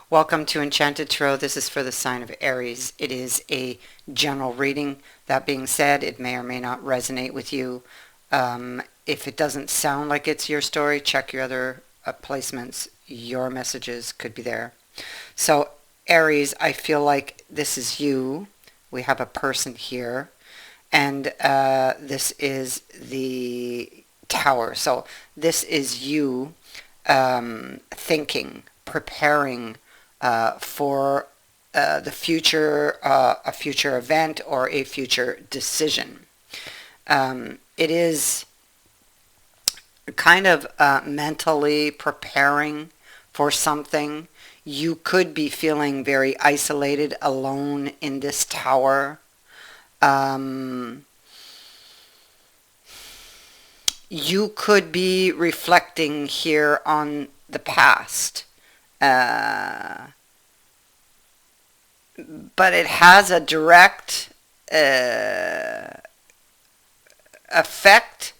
Welcome to Enchanted Tarot. This is for the sign of Aries. It is a general reading. That being said, it may or may not resonate with you. If it doesn't sound like it's your story, check your other placements. Your messages could be there. So, Aries, I feel like this is you. We have a person here. And this is the Tower. So, this is you thinking, preparing for the future, a future event or a future decision. It is kind of mentally preparing for something. You could be feeling very isolated, alone in this tower. You could be reflecting here on the past. But it has a direct effect.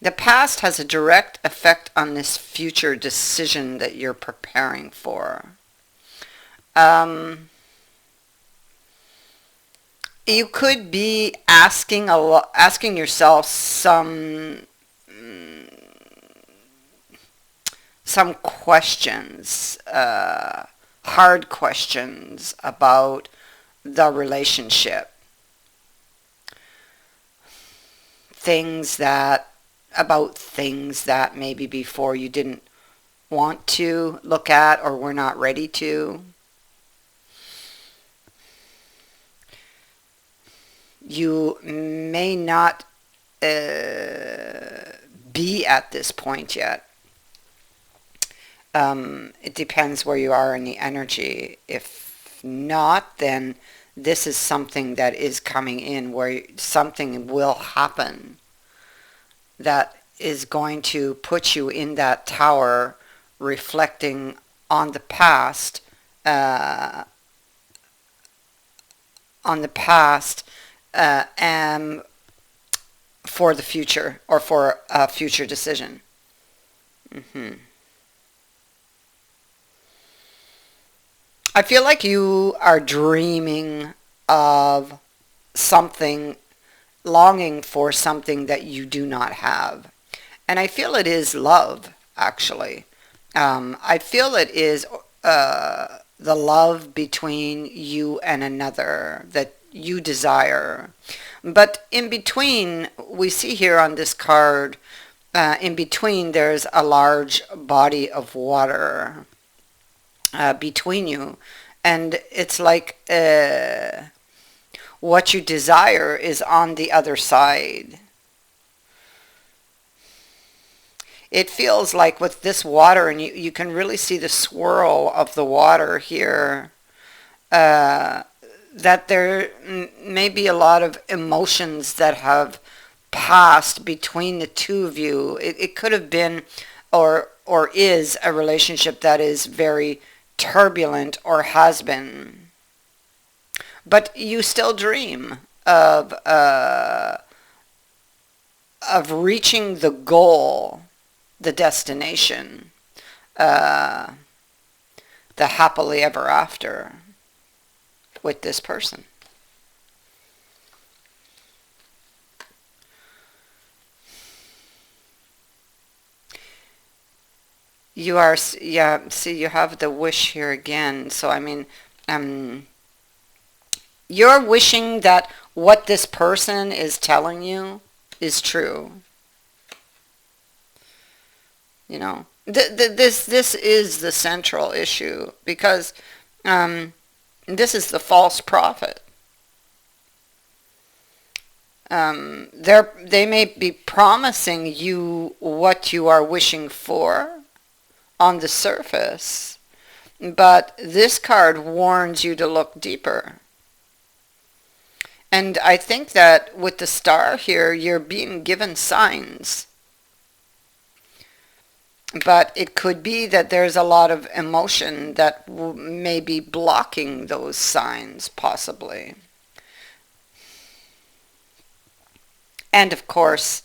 The past has a direct effect on this future decision that you're preparing for. You could be asking yourself some questions, hard questions about the relationship. Things that maybe before you didn't want to look at or were not ready to. You may not be at this point yet. It depends where you are in the energy. If not, then this is something that is coming in where something will happen that is going to put you in that tower, reflecting on the past, and for the future or for a future decision. I feel like you are dreaming of something, longing for something that you do not have. And I feel it is love, actually. I feel it is the love between you and another that you desire. But in between, we see here on this card, in between there's a large body of water between you. And it's like what you desire is on the other side. It feels like with this water, and you can really see the swirl of the water here, that there may be a lot of emotions that have passed between the two of you. It could have been or is a relationship that is very turbulent or has been. But you still dream of reaching the goal, the destination, the happily ever after with this person. You are, yeah, see, you have the wish here again. So, I mean, you're wishing that what this person is telling you is true. You know, this is the central issue, because this is the false prophet. They may be promising you what you are wishing for on the surface, but this card warns you to look deeper. And I think that with the star here, you're being given signs. But it could be that there's a lot of emotion that may be blocking those signs, possibly. And of course,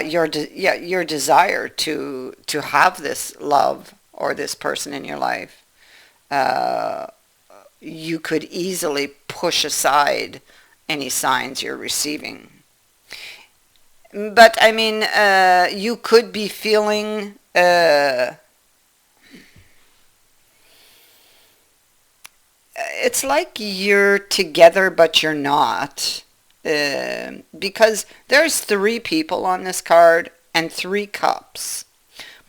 your desire to have this love or this person in your life. uh, you could easily push aside any signs you're receiving. But I mean, you could be feeling it's like you're together but you're not. Because there's three people on this card and three cups.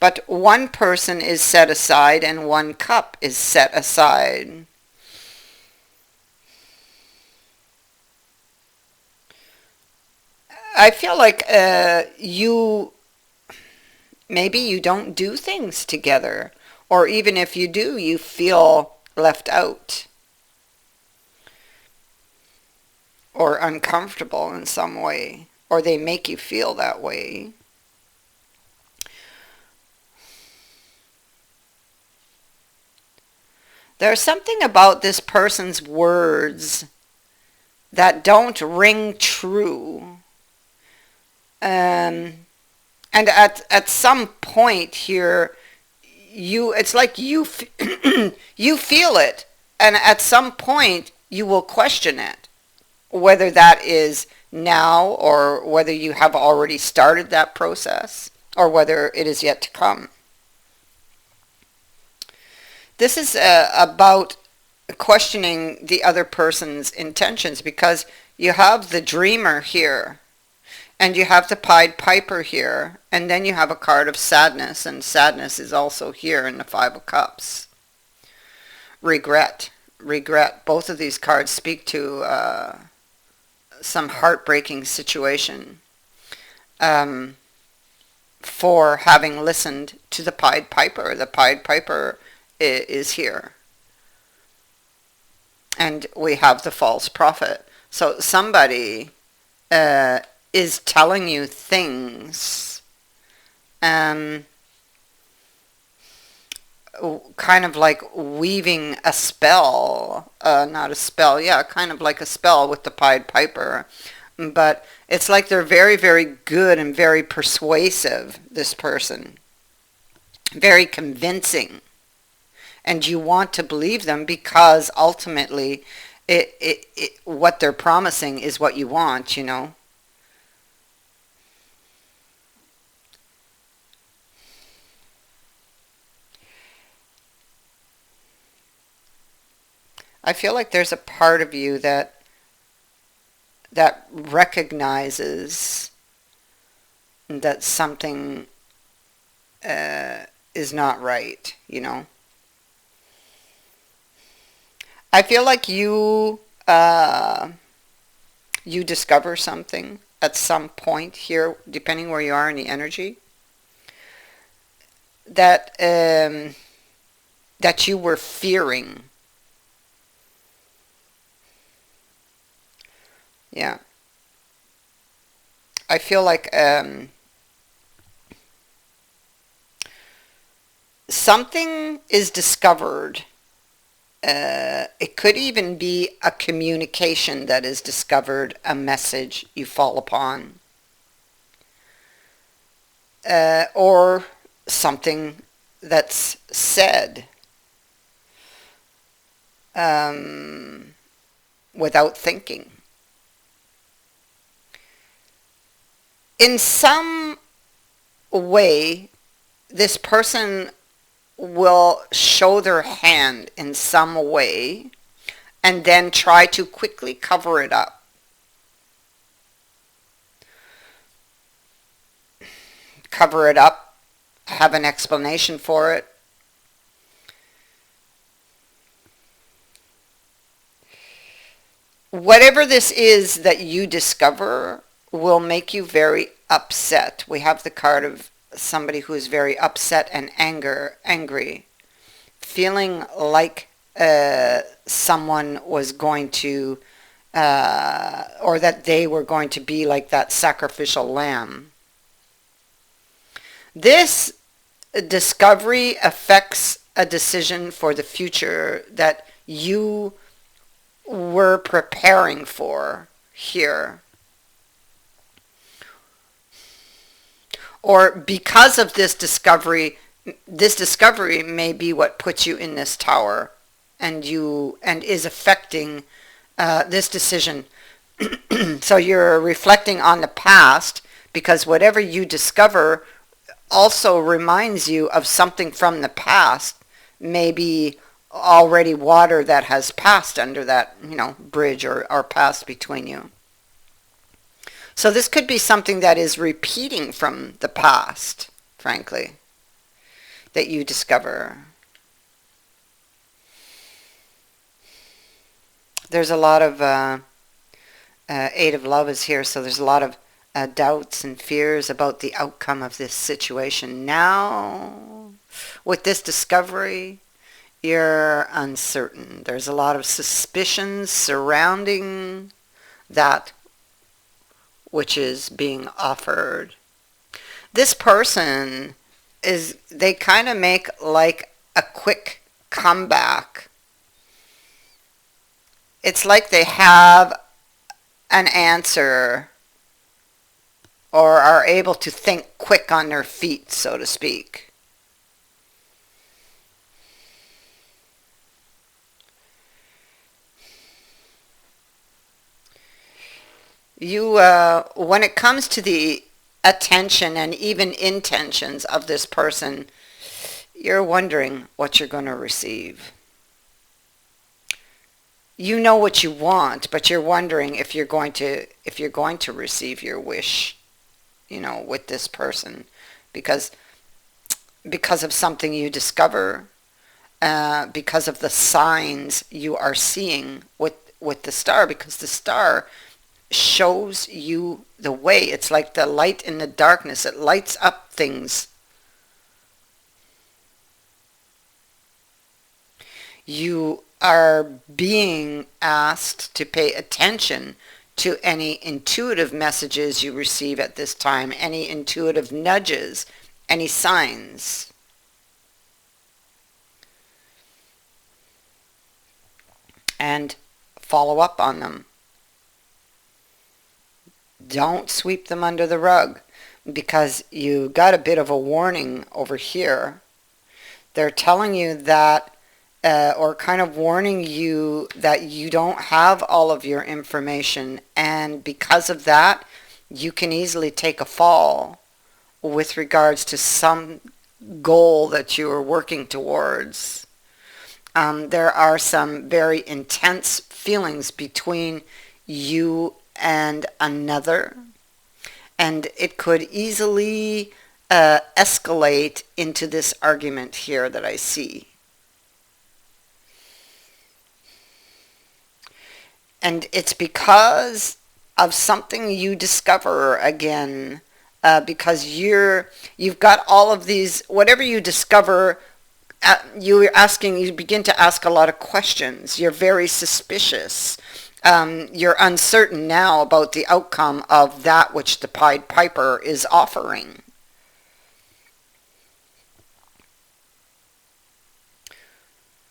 But one person is set aside and one cup is set aside. I feel like maybe you don't do things together. Or even if you do, you feel left out or uncomfortable in some way. Or they make you feel that way. There's something about this person's words that don't ring true. Um, and at some point here, it's like you feel it, and at some point you will question it, whether that is now or whether you have already started that process or whether it is yet to come. This is about questioning the other person's intentions, because you have the dreamer here and you have the Pied Piper here, and then you have a card of sadness, and sadness is also here in the Five of Cups. Regret. Regret. Both of these cards speak to some heartbreaking situation for having listened to the Pied Piper. The Pied Piper is here. And we have the false prophet. So somebody is telling you things, kind of like weaving a spell, not a spell, yeah, kind of like a spell with the Pied Piper. But it's like they're very, very good and very persuasive, this person. Very convincing. And you want to believe them because ultimately what they're promising is what you want, you know. I feel like there's a part of you that recognizes that something is not right, you know. I feel like you discover something at some point here, depending where you are in the energy, that that you were fearing. Yeah, I feel like something is discovered. It could even be a communication that is discovered, a message you fall upon, or something that's said um, without thinking. In some way, this person will show their hand in some way and then try to quickly cover it up. Cover it up, have an explanation for it. Whatever this is that you discover will make you very upset. We have the card of somebody who is very upset and angry, feeling like someone was going to, or that they were going to be like that sacrificial lamb. This discovery affects a decision for the future that you were preparing for here. Or because of this discovery may be what puts you in this tower and is affecting this decision. So you're reflecting on the past because whatever you discover also reminds you of something from the past, maybe already water that has passed under that, bridge or passed between you. So this could be something that is repeating from the past, frankly, that you discover. There's a lot of Eight of Love is here, so there's a lot of doubts and fears about the outcome of this situation. Now, with this discovery, you're uncertain. There's a lot of suspicions surrounding that which is being offered. This person they kind of make like a quick comeback. It's like they have an answer or are able to think quick on their feet, so to speak. When it comes to the attention and even intentions of this person, you're wondering what you're going to receive. You know what you want, but you're wondering if you're going to receive your wish, with this person, because of something you discover, because of the signs you are seeing with the star, because the star shows you the way. It's like the light in the darkness. It lights up things. You are being asked to pay attention to any intuitive messages you receive at this time, any intuitive nudges, any signs. And follow up on them. Don't sweep them under the rug, because you got a bit of a warning over here. They're telling you that, or kind of warning you that you don't have all of your information, and because of that, you can easily take a fall with regards to some goal that you are working towards. There are some very intense feelings between you and another, and it could easily escalate into this argument here that I see. And it's because of something you discover again, because you've got all of these, whatever you discover, you begin to ask a lot of questions. You're very suspicious. You're uncertain now about the outcome of that which the Pied Piper is offering.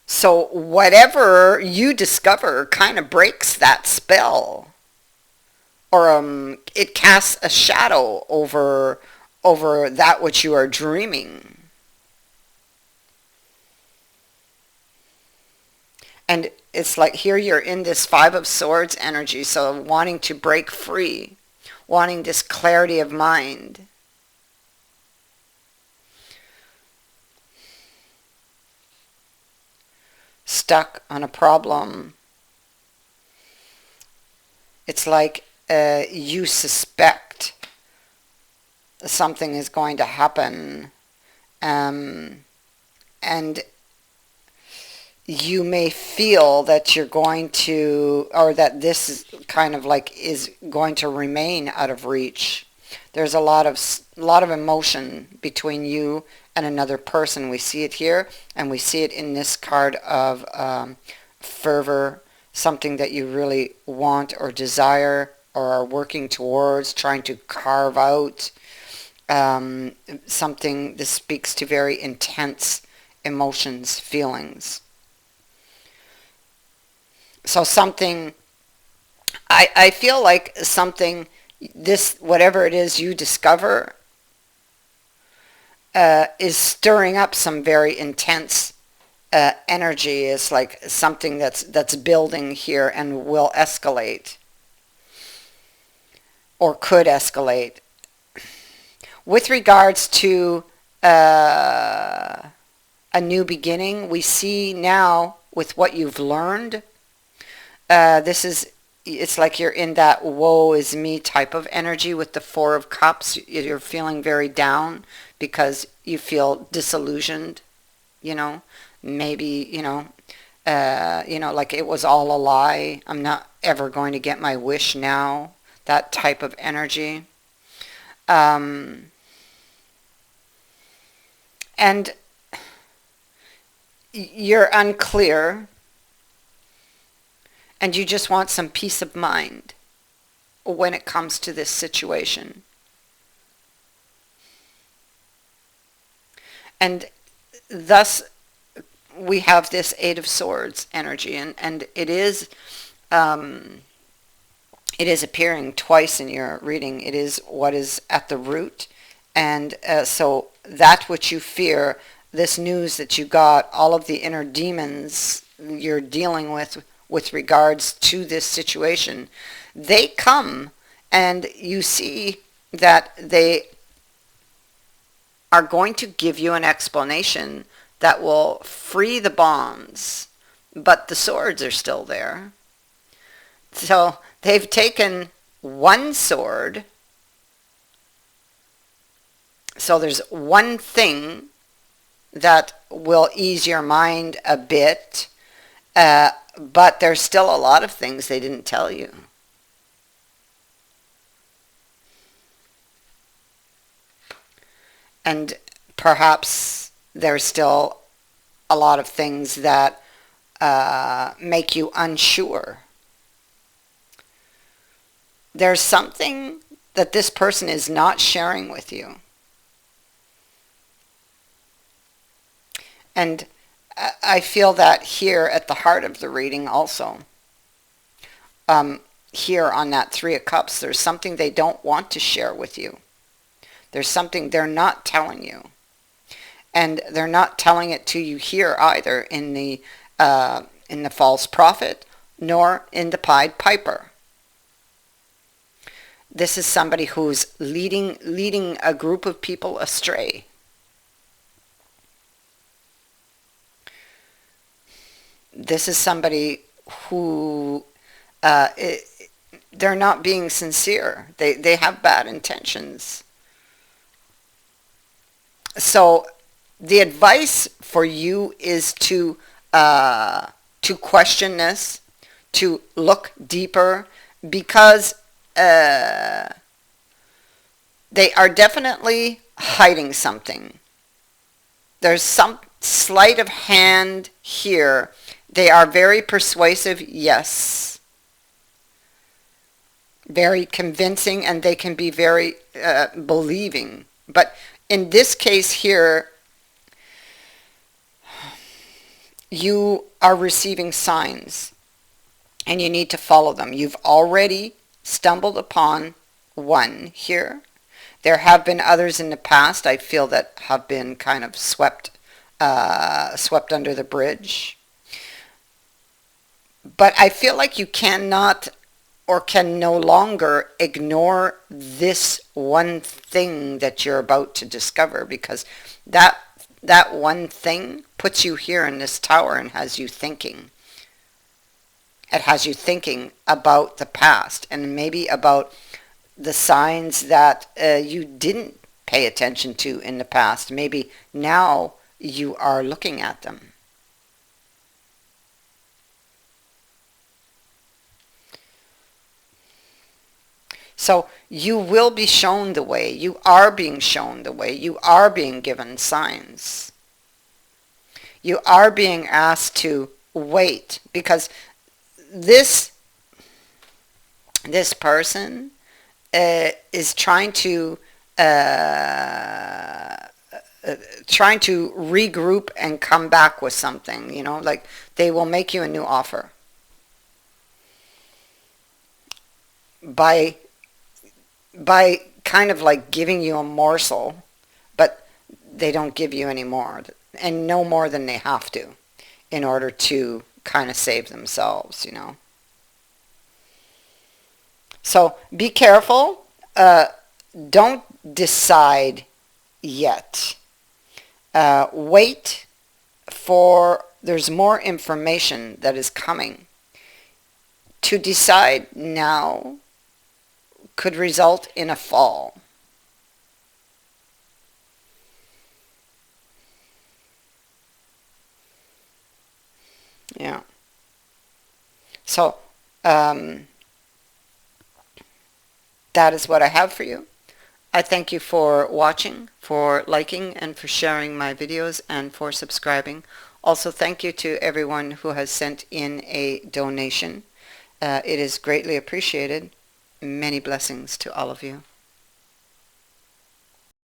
So whatever you discover kind of breaks that spell, or it casts a shadow over that which you are dreaming. And it's like here you're in this Five of Swords energy, so wanting to break free, wanting this clarity of mind. Stuck on a problem. It's like you suspect something is going to happen, and you may feel that you're going to, or that this is kind of like is going to remain out of reach. There's a lot of emotion between you and another person. We see it here, and we see it in this card of fervor, something that you really want or desire or are working towards, trying to carve out. Something, this speaks to very intense emotions, feelings. So something, I feel like something, this, whatever it is you discover, is stirring up some very intense energy is like something that's building here and will escalate or could escalate. With regards to uh, a new beginning, we see now with what you've learned, this is it's like you're in that woe is me type of energy with the Four of Cups. You're feeling very down because you feel disillusioned, you know, maybe, like it was all a lie. I'm not ever going to get my wish now. That type of energy. Um, and you're unclear and you just want some peace of mind when it comes to this situation. And thus we have this Eight of Swords energy, and um, it is appearing twice in your reading. It is what is at the root, and so that which you fear, this news that you got, all of the inner demons you're dealing with regards to this situation, they come, and you see that they are going to give you an explanation that will free the bonds, but the swords are still there. So they've taken one sword, so there's one thing that will ease your mind a bit, but there's still a lot of things they didn't tell you. And perhaps there's still a lot of things that make you unsure. There's something that this person is not sharing with you. And I feel that here at the heart of the reading also. Here on that Three of Cups, there's something they don't want to share with you. There's something they're not telling you. And they're not telling it to you here either in the false prophet, nor in the Pied Piper. This is somebody who's leading a group of people astray. This is somebody who they're not being sincere. They have bad intentions. So the advice for you is to question this, to look deeper, because they are definitely hiding something. There's some sleight of hand here. They are very persuasive, yes. Very convincing, and they can be very believing. But in this case here, you are receiving signs, and you need to follow them. You've already stumbled upon one here. There have been others in the past, I feel, that have been kind of swept under the bridge. But I feel like you cannot or can no longer ignore this one thing that you're about to discover, because that one thing puts you here in this tower and has you thinking. It has you thinking about the past and maybe about the signs that you didn't pay attention to in the past. Maybe now you are looking at them. So you will be shown the way. You are being shown the way. You are being given signs. You are being asked to wait, because this person is trying to regroup and come back with something. Like they will make you a new offer by kind of like giving you a morsel, but they don't give you any more, and no more than they have to. in order to kind of save themselves, you know. So be careful. Don't decide yet. Wait for, there's more information that is coming. To decide now could result in a fall. Yeah. So, um, that is what I have for you. I thank you for watching, for liking, and for sharing my videos, and for subscribing. Also, thank you to everyone who has sent in a donation. It is greatly appreciated. Many blessings to all of you.